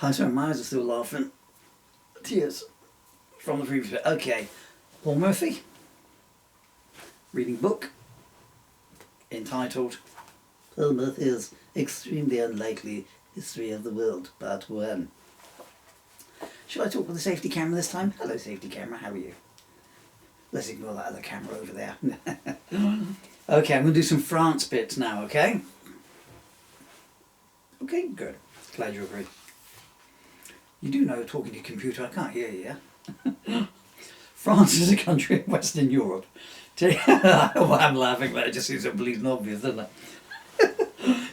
I'm sorry, my eyes are still laughing. Tears from the previous bit. Okay, Paul Murphy, reading book entitled Paul Murphy's Extremely Unlikely History of the World, Part 1. Shall I talk with the safety camera this time? Hello, safety camera, how are you? Let's ignore that other camera over there. Okay, I'm going to do some France bits now, okay? Okay, good. Glad you agree. You do know, talking to your computer, I can't hear you, yeah? France is a country in Western Europe. I'm laughing, but it just seems so bleeding obvious, doesn't it?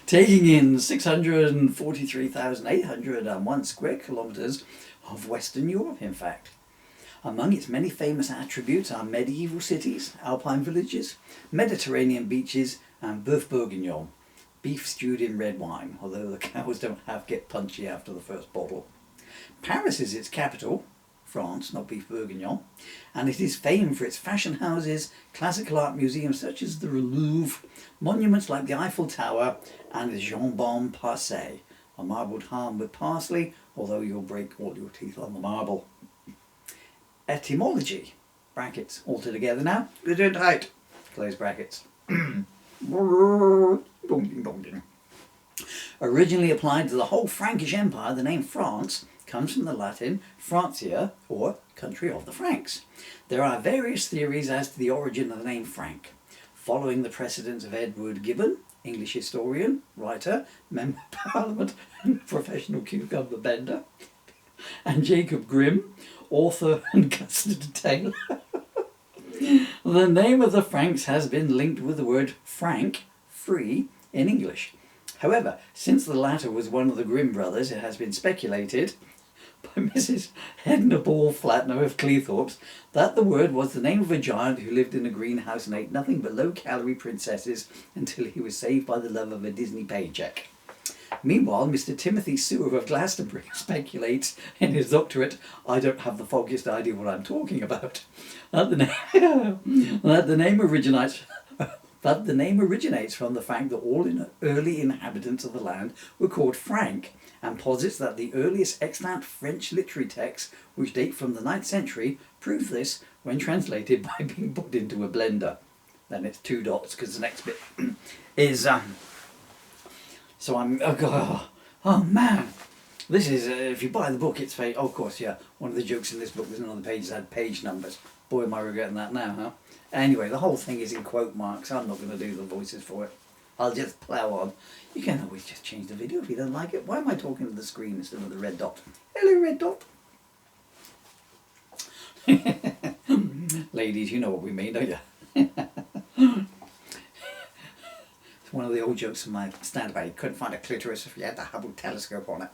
Taking in 643,801 square kilometres of Western Europe, in fact. Among its many famous attributes are medieval cities, alpine villages, Mediterranean beaches, and Boeuf Bourguignon, beef stewed in red wine, although the cows don't get punchy after the first bottle. Paris is its capital, France, not beef bourguignon, and it is famed for its fashion houses, classical art museums such as the Louvre, monuments like the Eiffel Tower, and the Jambon Parse, a marbled ham with parsley, although you'll break all your teeth on the marble. Etymology, brackets, all together now, Gesundheit, close brackets. Originally applied to the whole Frankish Empire, the name France comes from the Latin Francia, or country of the Franks. There are various theories as to the origin of the name Frank. Following the precedents of Edward Gibbon, English historian, writer, member of Parliament, and professional cucumber bender, and Jacob Grimm, author and custard tailor, the name of the Franks has been linked with the word franc, free, in English. However, since the latter was one of the Grimm brothers, it has been speculated by Mrs. Edna Ball Flatner of Cleethorpes that the word was the name of a giant who lived in a greenhouse and ate nothing but low-calorie princesses until he was saved by the love of a Disney paycheck. Meanwhile, Mr. Timothy Sewer of Glastonbury speculates in his doctorate, I don't have the foggiest idea what I'm talking about, that the name originates from the fact that all early inhabitants of the land were called Frank, and posits that the earliest extant French literary texts, which date from the 9th century, prove this when translated by being put into a blender. Then it's 2 dots, because the next bit is... So I'm... Oh man! This is... if you buy the book, it's fake. Oh, of course, yeah. One of the jokes in this book was none of the pages had page numbers. Boy, am I regretting that now, huh? Anyway, the whole thing is in quote marks. I'm not going to do the voices for it. I'll just plough on. You can always just change the video if you don't like it. Why am I talking to the screen instead of the red dot? Hello, red dot. Ladies, you know what we mean, don't you? It's one of the old jokes from my stand-up. You couldn't find a clitoris if you had the Hubble telescope on it.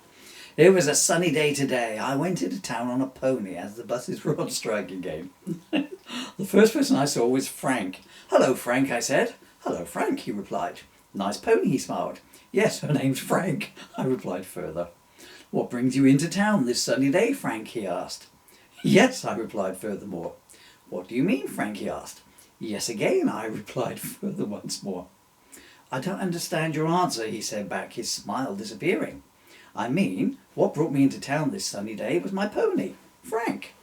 It was a sunny day today. I went into town on a pony as the buses were on strike again. The first person I saw was Frank. Hello, Frank, I said. Hello, Frank, he replied. Nice pony, he smiled. Yes, her name's Frank, I replied further. What brings you into town this sunny day, Frank, he asked. Yes, I replied furthermore. What do you mean, Frank, he asked. Yes again, I replied further once more. I don't understand your answer, he said back, his smile disappearing. I mean, what brought me into town this sunny day was my pony, Frank.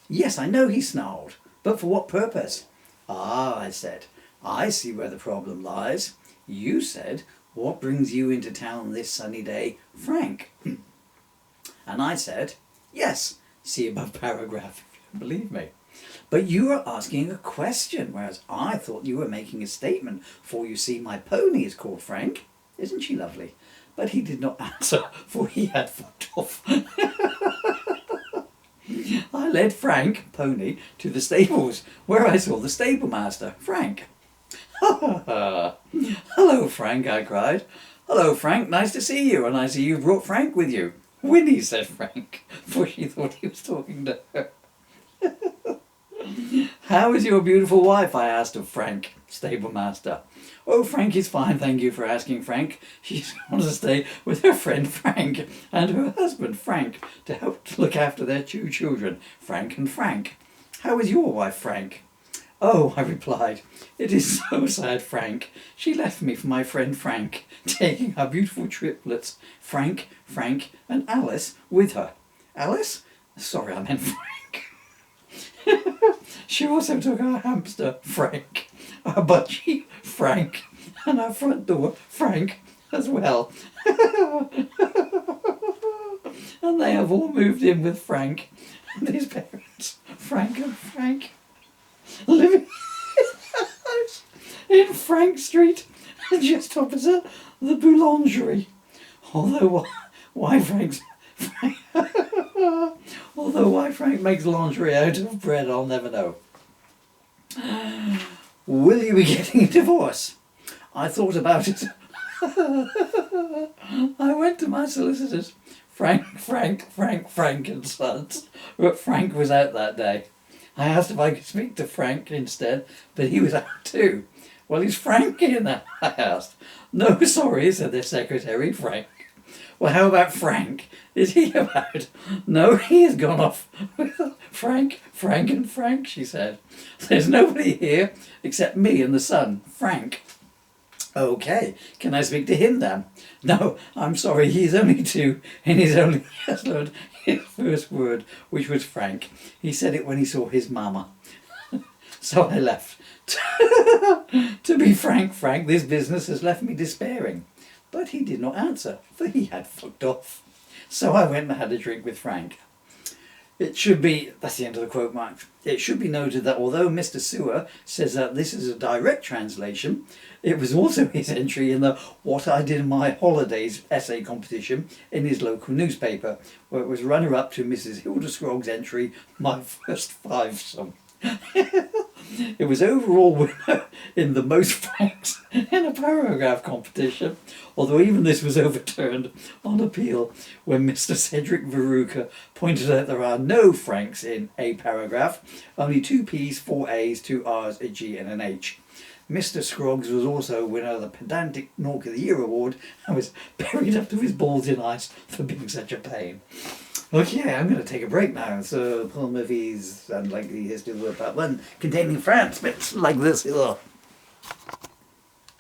Yes, I know, he snarled, but for what purpose? Ah, I said, I see where the problem lies. You said, what brings you into town this sunny day, Frank? And I said, yes, see above paragraph if you don't believe me. But you are asking a question, whereas I thought you were making a statement, for you see my pony is called Frank. Isn't she lovely? But he did not answer, for he had fucked off. I led Frank, pony, to the stables, where I saw the stable master, Frank. Hello, Frank, I cried. Hello, Frank, nice to see you, and I see you've brought Frank with you. Winnie, said Frank, for she thought he was talking to her. How is your beautiful wife? I asked of Frank, stable master. Oh, Frank is fine, thank you for asking, Frank. She wants to stay with her friend Frank and her husband Frank to help to look after their 2 children, Frank and Frank. How is your wife, Frank? Oh, I replied, it is so sad, Frank. She left me for my friend Frank, taking our beautiful triplets, Frank, Frank, and Alice, with her. Alice? Sorry, I meant Frank. She also took our hamster, Frank, our budgie, Frank, and our front door, Frank, as well. And they have all moved in with Frank and his parents, Frank and Frank, living in Frank Street, just opposite the boulangerie. Although why although why Frank makes lingerie out of bread, I'll never know. Will you be getting a divorce? I thought about it. I went to my solicitors, Frank and Sons, but Frank was out that day. I asked if I could speak to Frank instead, but he was out too. Well, is Frank in there? I asked. No, sorry, said the secretary, Frank. Well, how about Frank? Is he about? No, he has gone off with Frank, and Frank, she said. There's nobody here except me and the son, Frank. Okay, can I speak to him then? No, I'm sorry, he's only two, and he's only just learned his first word, which was Frank. He said it when he saw his mama. So I left. To be frank, this business has left me despairing. But he did not answer, for he had fucked off. So I went and had a drink with Frank. It should be, that's the end of the quote mark. It should be noted that although Mr. Sewer says that this is a direct translation, it was also his entry in the What I Did in My Holidays essay competition in his local newspaper, where it was runner-up to Mrs. Hilda Scrogg's entry, My First Fivesome. It was overall winner in the most franks in a paragraph competition, although even this was overturned on appeal when Mr. Cedric Veruca pointed out there are no franks in a paragraph, only 2 P's, 4 A's, 2 R's, a G and an H. Mr. Scroggs was also winner of the Pedantic Nork of the Year award and was buried up to his balls in ice for being such a pain. Okay, I'm going to take a break now. So, Paul Murphy's Unlikely History of World Part 1 containing France bits like this. Ugh.